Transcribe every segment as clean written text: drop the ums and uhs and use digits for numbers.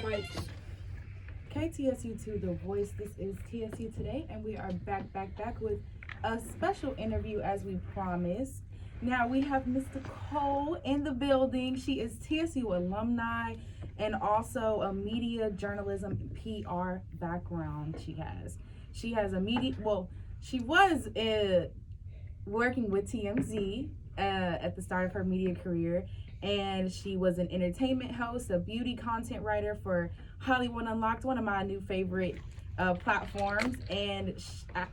mic. KTSU2 The Voice. This is TSU Today, and we are back with a special interview as we promised. Now we have Miss Nicole in the building. She is TSU alumni and also a media journalism and PR background. She has a media. Well, she was working with TMZ at the start of her media career, and she was an entertainment host, a beauty content writer for Hollywood Unlocked, one of my new favorite platforms, and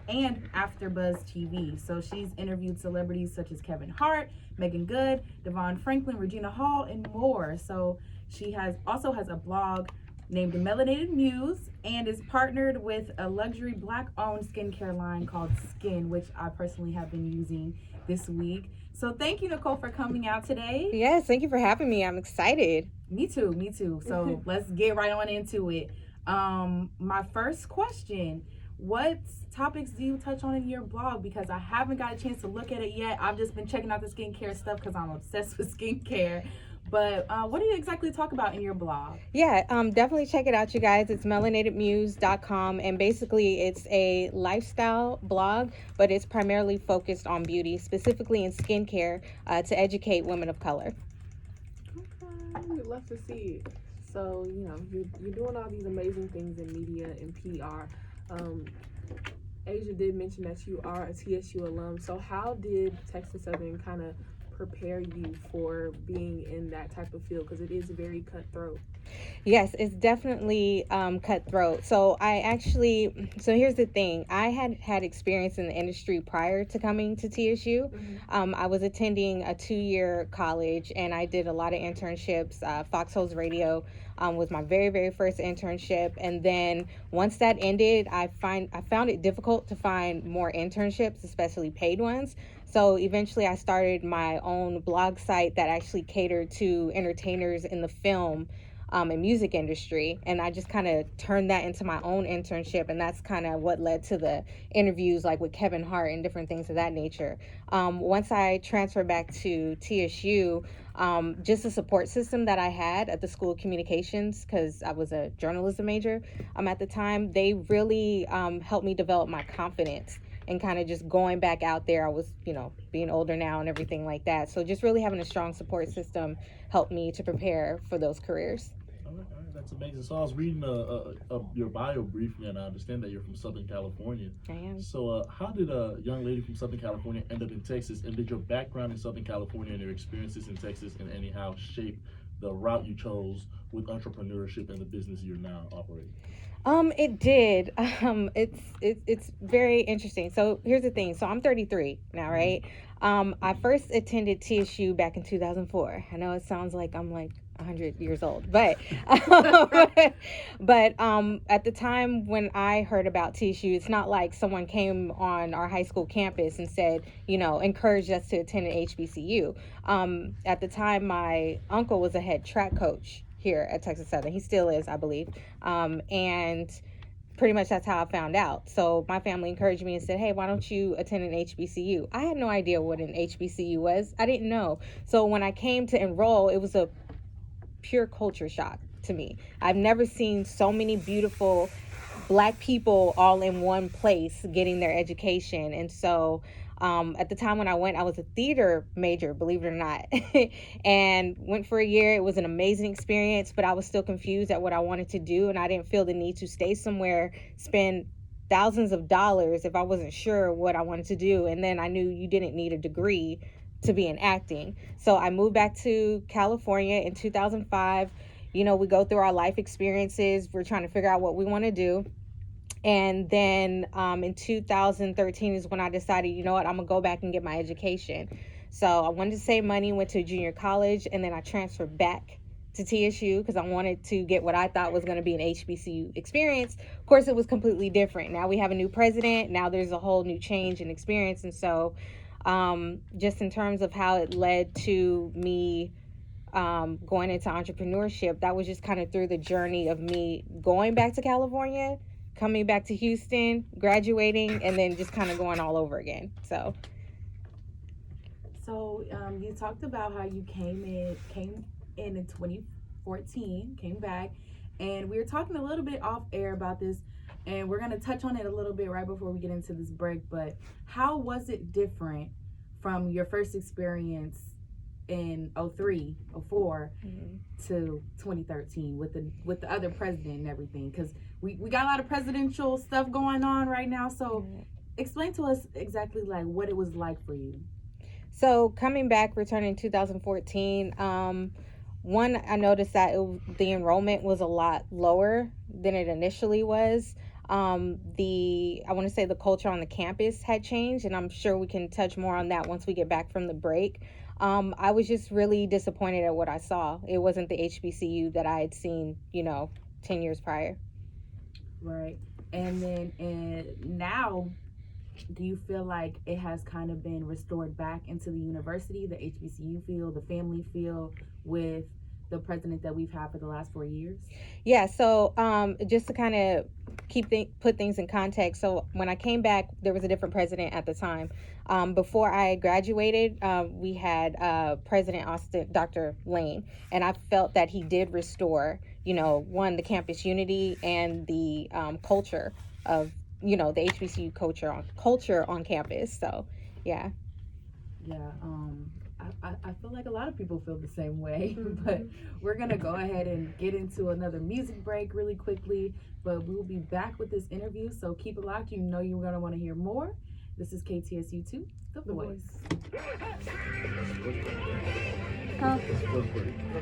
AfterBuzz TV. So she's interviewed celebrities such as Kevin Hart, Megan Good, Devon Franklin, Regina Hall, and more. So she also has a blog named the Melanated Muse and is partnered with a luxury Black-owned skincare line called Skin, which I personally have been using this week. So thank you, Nicole, for coming out today. Yes, thank you for having me. I'm excited. Me too. So let's get right on into it. My first question, what topics do you touch on in your blog? Because I haven't got a chance to look at it yet. I've just been checking out the skincare stuff because I'm obsessed with skincare. But what do you exactly talk about in your blog? Yeah, definitely check it out, you guys. It's melynatedmuse.com, and basically it's a lifestyle blog, but it's primarily focused on beauty, specifically in skincare, to educate women of color. Okay, we'd love to see it. So, you're doing all these amazing things in media and PR. Asia did mention that you are a TSU alum. So how did Texas Southern kind of prepare you for being in that type of field, because it is very cutthroat? Yes, it's definitely cutthroat. So here's the thing. I had experience in the industry prior to coming to TSU. I was attending a 2-year college, and I did a lot of internships. Foxholes Radio was my very, very first internship. And then once that ended, I found it difficult to find more internships, especially paid ones. So eventually I started my own blog site that actually catered to entertainers in the film and music industry, and I just kind of turned that into my own internship, and that's kind of what led to the interviews like with Kevin Hart and different things of that nature. Once I transferred back to TSU, just the support system that I had at the School of Communications, because I was a journalism major at the time, they really helped me develop my confidence and kind of just going back out there. I was, being older now and everything like that. So just really having a strong support system helped me to prepare for those careers. All right, that's amazing. So I was reading your bio briefly, and I understand that you're from Southern California. I am. So how did a young lady from Southern California end up in Texas, and did your background in Southern California and your experiences in Texas in any how shape the route you chose with entrepreneurship and the business you're now operating? It did. It's very interesting. So here's the thing. So I'm 33 now, right? I first attended TSU back in 2004. I know it sounds like I'm like 100 years old, but at the time when I heard about TSU, it's not like someone came on our high school campus and said, encouraged us to attend an HBCU. At the time, my uncle was a head track coach here at Texas Southern. He still is, I believe. And pretty much that's how I found out. So my family encouraged me and said, hey, why don't you attend an HBCU? I had no idea what an HBCU was. I didn't know. So when I came to enroll, it was a pure culture shock to me. I've never seen so many beautiful Black people all in one place getting their education. And so at the time when I went, I was a theater major, believe it or not, and went for a year. It was an amazing experience, but I was still confused at what I wanted to do, and I didn't feel the need to stay somewhere, spend thousands of dollars if I wasn't sure what I wanted to do. And then I knew you didn't need a degree to be in acting. So I moved back to California in 2005. We go through our life experiences. We're trying to figure out what we want to do. And then in 2013 is when I decided, I'm going to go back and get my education. So I wanted to save money, went to junior college, and then I transferred back to TSU because I wanted to get what I thought was going to be an HBCU experience. Of course, it was completely different. Now we have a new president. Now there's a whole new change in experience. And so just in terms of how it led to me going into entrepreneurship, that was just kind of through the journey of me going back to California, coming back to Houston, graduating, and then just kind of going all over again. So you talked about how you came in 2014, came back, And we were talking a little bit off air about this, and we're going to touch on it a little bit right before we get into this break. But how was it different from your first experience in 03, 04 to 2013 with the other president and everything? Because we got a lot of presidential stuff going on right now. So explain to us exactly like what it was like for you. So coming back, returning in 2014, one, I noticed that the enrollment was a lot lower than it initially was. I want to say the culture on the campus had changed, and I'm sure we can touch more on that once we get back from the break. I was just really disappointed at what I saw. It wasn't the HBCU that I had seen, 10 years prior. Right. And then now, do you feel like it has kind of been restored back into the university, the HBCU feel, the family feel with the president that we've had for the last 4 years? Yeah, so just to kind of put things in context, so when I came back, there was a different president at the time. Before I graduated, we had President Austin, Dr. Lane, and I felt that he did restore, the campus unity and the culture of, the HBCU culture on campus. So, yeah. Yeah, I feel like a lot of people feel the same way, but we're going to go ahead and get into another music break really quickly, but we'll be back with this interview, so keep it locked. You know you're going to want to hear more. This is KTSU2, The Voice. From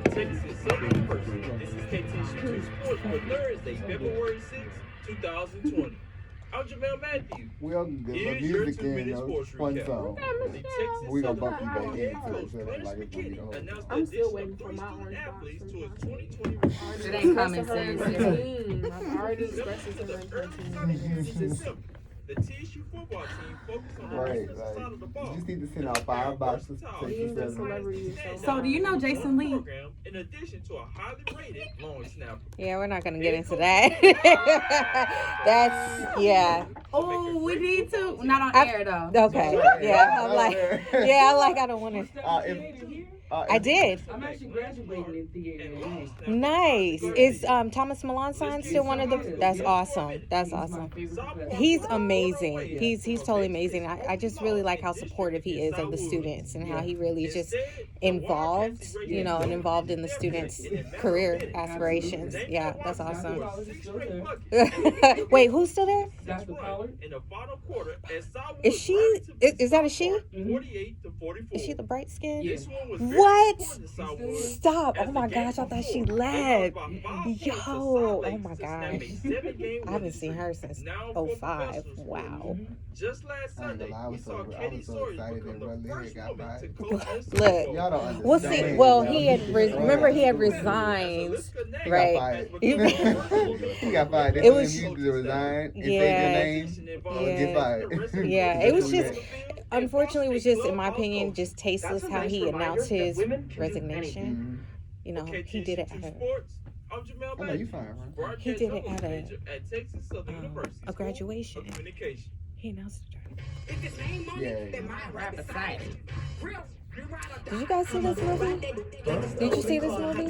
Texas Southern University, this is KTSU2 Sports for Thursday, February 6, 2020. I'm Jamel Matthew. We all can get Here's the your music 2-minute in, sports one recap. song. The Texas We gonna Southern bump you back University in, head so coach it's Clarence like it's gonna be McKinney the whole announced the I'm still addition waiting of for three my student orange box athletes from to a my 2020 It ain't coming soon. I've already expressed it to her in person. The TSU football team focused on the Right, defensive side of the ball. you just need to send out 5 boxes to He's Texas the Southern. celebrity. So do you know Jason Lee? Program, in addition to a highly rated long snapper. Yeah, we're not going to get into that. That's, yeah. Oh, we need to. Not on air, though. Okay. Yeah, I'm like, I don't want to. I did. I'm actually graduating in theater. Nice. Is Thomas Melanson still one of the? That's awesome. That's awesome. He's amazing. He's totally amazing. I just really like how supportive he is of the students and how he really is just involved, and involved in the students' career aspirations. Yeah, that's awesome. Wait, who's still there? Dr. Pollard. Is she? Is that a she? 48 to 44. Is she the bright skin? Yes. What? Stop. Oh my gosh, I thought she left. Yo, oh my gosh. I haven't seen her since 05. Wow. Just last Sunday, I was so excited that Brother Lyric got fired. Look. Y'all don't understand. Well, see, well, he had, remember he had resigned, right? He got fired. They It told was- him you to resign and say Yeah. your name or get fired. Yeah, it was just, unfortunately, it was just, in my opinion, just tasteless how he announced his resignation. You know, he did it at Oh, no, you fine, right? He did it at a graduation. He announced it. Yeah. Did you guys see this movie? Did you see this movie?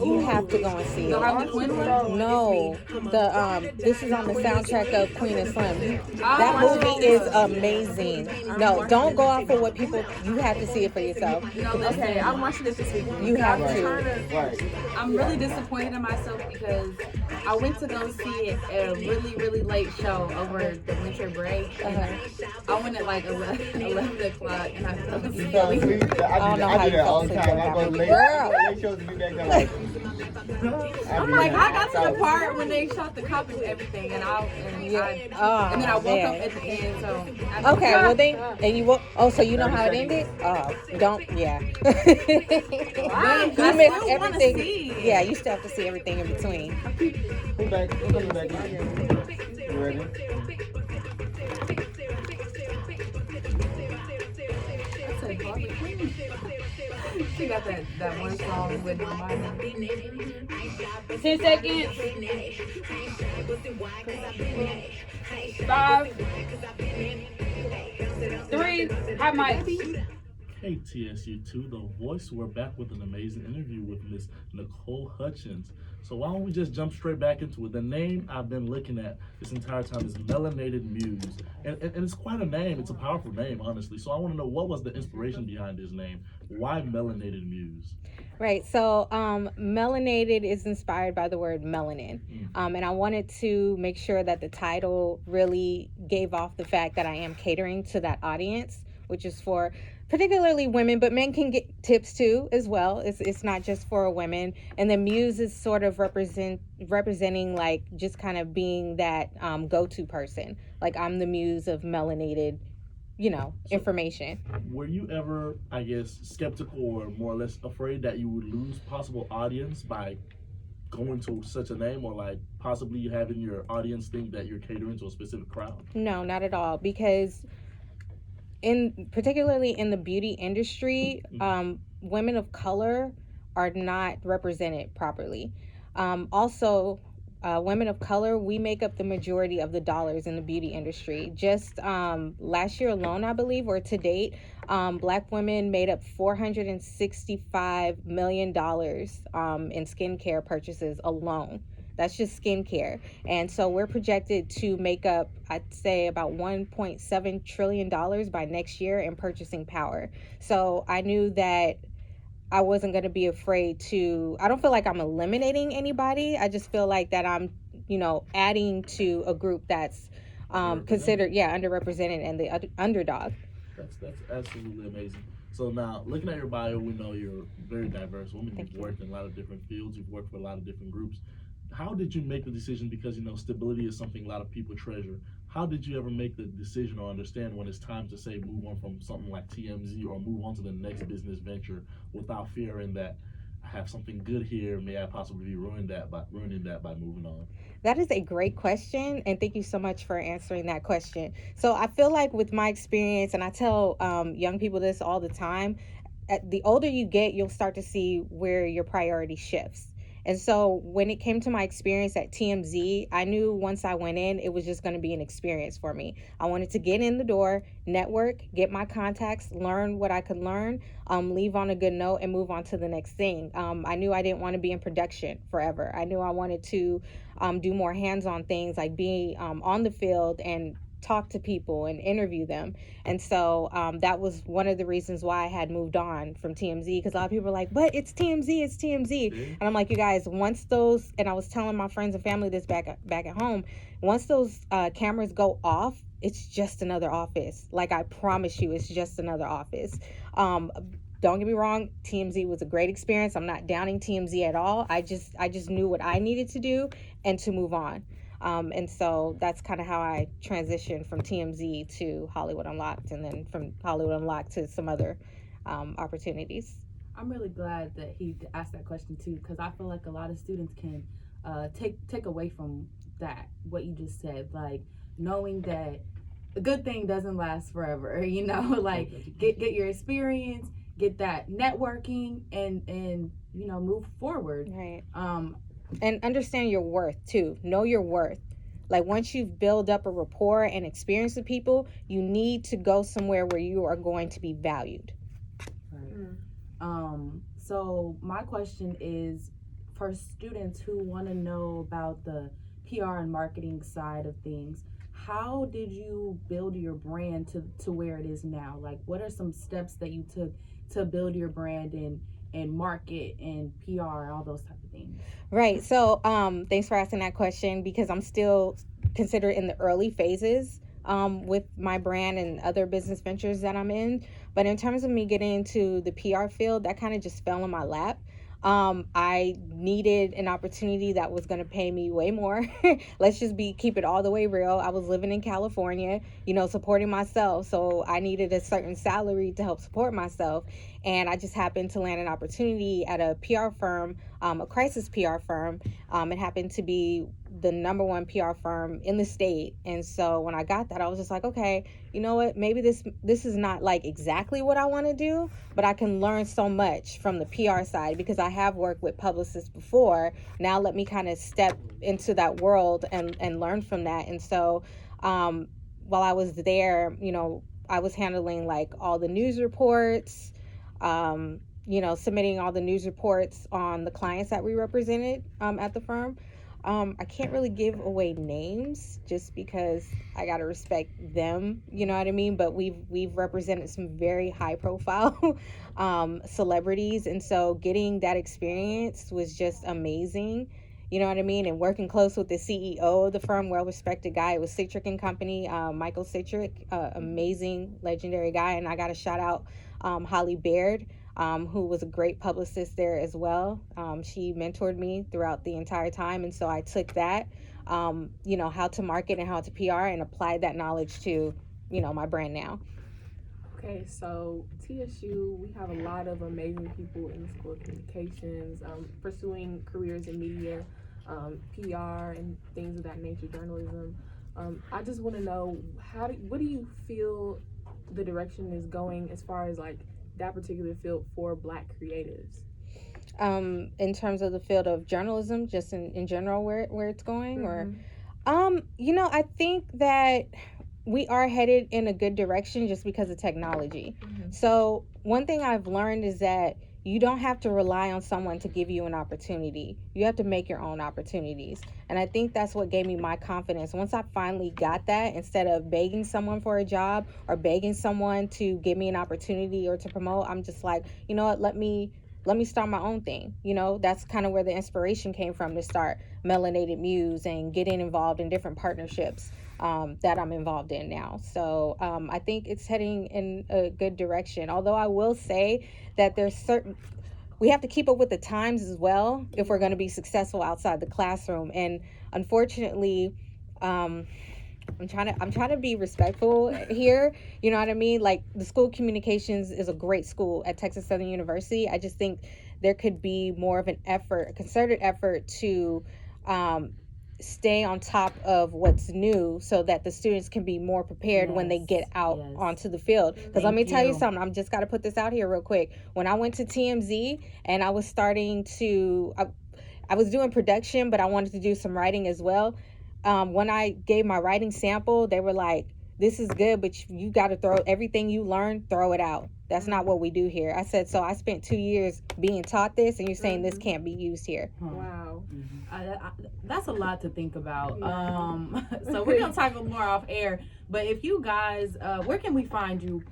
You have to go and see The it. Harley Quinn one? No, this is on the soundtrack of Queen and Slim. That movie is amazing. No, don't go off for what people. You have to see it for yourself. Okay, I'm watching it this weekend. You have Right. to. Right. I'm really disappointed in myself because I went to go see it at a really, really late show over the winter break. I went at like 11 o'clock and I fell You asleep. fell asleep? I don't know how I do you that fell all the asleep time. during I go that late. Girl. Late shows to be back there like. I'm like, I got to the part when they shot the cop and everything, and and then I woke up at the end. So Okay, well then, and you will. Oh, so you know how it ended? Don't. Yeah. I You missed still wanna everything. see. Yeah, you still have to see everything in between. We're back. We're coming back in. You ready? She got that one song with my 10 seconds. 5, 3, hot mic. Okay, TSU2, The Voice. We're back with an amazing interview with Miss Nicole Hutchins. So why don't we just jump straight back into it? The name I've been looking at this entire time is Melanated Muse. And it's quite a name. It's a powerful name, honestly. So I want to know, what was the inspiration behind this name? Why Melanated Muse? Right. So, melanated is inspired by the word melanin. And I wanted to make sure that the title really gave off the fact that I am catering to that audience, which is for particularly women, but men can get tips too as well. It's not just for women. And the muse is sort of representing like just kind of being that go-to person. Like, I'm the muse of melanated, information. Were you ever, I guess, skeptical or more or less afraid that you would lose possible audience by going to such a name, or like possibly having your audience think that you're catering to a specific crowd? No, not at all, because particularly in the beauty industry, women of color are not represented properly. Also, women of color, we make up the majority of the dollars in the beauty industry. Just last year alone, I believe, or to date, Black women made up $465 million in skincare purchases alone. That's just skincare. And so we're projected to make up, I'd say, about $1.7 trillion by next year in purchasing power. So I knew that I wasn't going to be afraid to, I don't feel like I'm eliminating anybody. I just feel like that I'm, adding to a group that's considered, underrepresented and the underdog. That's absolutely amazing. So now, looking at your bio, we know you're a very diverse woman. You've worked in a lot of different fields. You've worked for a lot of different groups. How did you make the decision? Because, stability is something a lot of people treasure. How did you ever make the decision or understand when it's time to say move on from something like TMZ or move on to the next business venture without fearing that I have something good here, may I possibly be ruining that by moving on? That is a great question, and thank you so much for answering that question. So I feel like with my experience, and I tell young people this all the time, the older you get, you'll start to see where your priority shifts. And so when it came to my experience at TMZ, I knew once I went in, it was just going to be an experience for me. I wanted to get in the door, network, get my contacts, learn what I could learn, leave on a good note, and move on to the next thing. I knew I didn't want to be in production forever. I knew I wanted to do more hands-on things, like be on the field and talk to people and interview them. And so that was one of the reasons why I had moved on from TMZ, because a lot of people are like, but it's TMZ. And I'm like, you guys, once those, and I was telling my friends and family this back at home, once those cameras go off, it's just another office. Like, I promise you, it's just another office. Don't get me wrong, TMZ was a great experience. I'm not downing TMZ at all. I just knew what I needed to do and to move on. And so that's kind of how I transitioned from TMZ to Hollywood Unlocked, and then from Hollywood Unlocked to some other opportunities. I'm really glad that he asked that question too, because I feel like a lot of students can take away from that, what you just said, like knowing that a good thing doesn't last forever, like get your experience, get that networking, and move forward. Right. And understand your worth too. Know your worth. Like, once you've built up a rapport and experience with people, you need to go somewhere where you are going to be valued. Right. So my question is, for students who want to know about the PR and marketing side of things, how did you build your brand to where it is now? Like, what are some steps that you took to build your brand and market and PR, all those type of things? Right. So thanks for asking that question, because I'm still considered in the early phases with my brand and other business ventures that I'm in. But in terms of me getting into the PR field, that kind of just fell in my lap. I needed an opportunity that was going to pay me way more. Let's just keep it all the way real. I was living in California, supporting myself. So I needed a certain salary to help support myself. And I just happened to land an opportunity at a PR firm, a crisis PR firm. It happened to be the number one PR firm in the state. And so when I got that, I was just like, okay, you know what? Maybe this is not like exactly what I want to do, but I can learn so much from the PR side, because I have worked with publicists before. Now let me kind of step into that world and learn from that. And so while I was there, I was handling like all the news reports, Submitting all the news reports on the clients that we represented at the firm. I can't really give away names just because I gotta respect them, you know what I mean? But we've represented some very high profile celebrities, and so getting that experience was just amazing. You know what I mean? And working close with the CEO of the firm, well-respected guy. It was Citric and Company, Michael Citric, amazing, legendary guy. And I got to shout out Holly Baird, who was a great publicist there as well. She mentored me throughout the entire time. And so I took that, how to market and how to PR, and applied that knowledge to, my brand now. Okay, so TSU, we have a lot of amazing people in the School of Communications, pursuing careers in media, PR, and things of that nature, journalism. I just want to know, what do you feel the direction is going as far as like that particular field for Black creatives? In terms of the field of journalism, just in general, where it's going, Mm-hmm. I think that we are headed in a good direction just because of technology. Mm-hmm. So one thing I've learned is that you don't have to rely on someone to give you an opportunity. You have to make your own opportunities. And I think that's what gave me my confidence. Once I finally got that, instead of begging someone for a job or begging someone to give me an opportunity or to promote, I'm just like, you know what, let me start my own thing. That's kind of where the inspiration came from, to start Melynatedmuse and getting involved in different partnerships that I'm involved in now. So I think it's heading in a good direction. Although I will say that we have to keep up with the times as well if we're going to be successful outside the classroom. And unfortunately, I'm trying to be respectful here. You know what I mean? Like, the School of Communications is a great school at Texas Southern University. I just think there could be more of a concerted effort to stay on top of what's new so that the students can be more prepared when they get out onto the field. Because let me tell you something, I'm just got to put this out here real quick. When I went to TMZ and I was I was doing production, but I wanted to do some writing as well. When I gave my writing sample, they were like, this is good, but you got to throw everything you learned, throw it out. That's not what we do here. I said, so I spent 2 years being taught this, and you're saying this can't be used here. Wow. That's a lot to think about. Yeah. So we're going to talk more off air. But if you guys, where can we find you?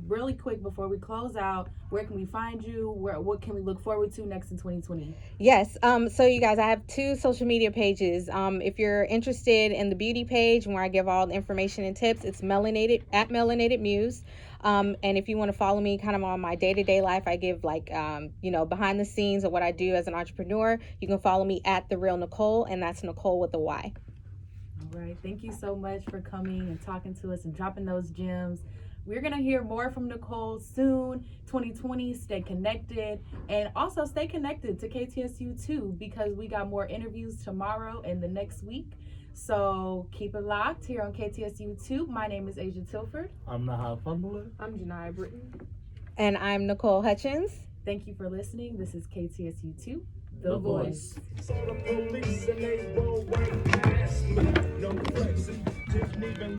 Really quick before we close out, where can we find you? What can we look forward to next in 2020? Yes. So you guys, I have 2 social media pages. If you're interested in the beauty page where I give all the information and tips, it's melynatedmuse. And if you want to follow me kind of on my day-to-day life, I give behind the scenes of what I do as an entrepreneur. You can follow me at The Real Nicole, and that's Nicole with a Y. All right. Thank you so much for coming and talking to us and dropping those gems. We're going to hear more from Nicole soon. 2020, stay connected. And also stay connected to KTSU too, because we got more interviews tomorrow and the next week. So keep it locked here on KTSU 2. My name is Asia Tilford. I'm Nahal Fumbler. I'm Janiyah Britton. And I'm Nicole Hutchins. Thank you for listening. This is KTSU 2, The Voice. Saw the police and they roll right past me. No question, didn't even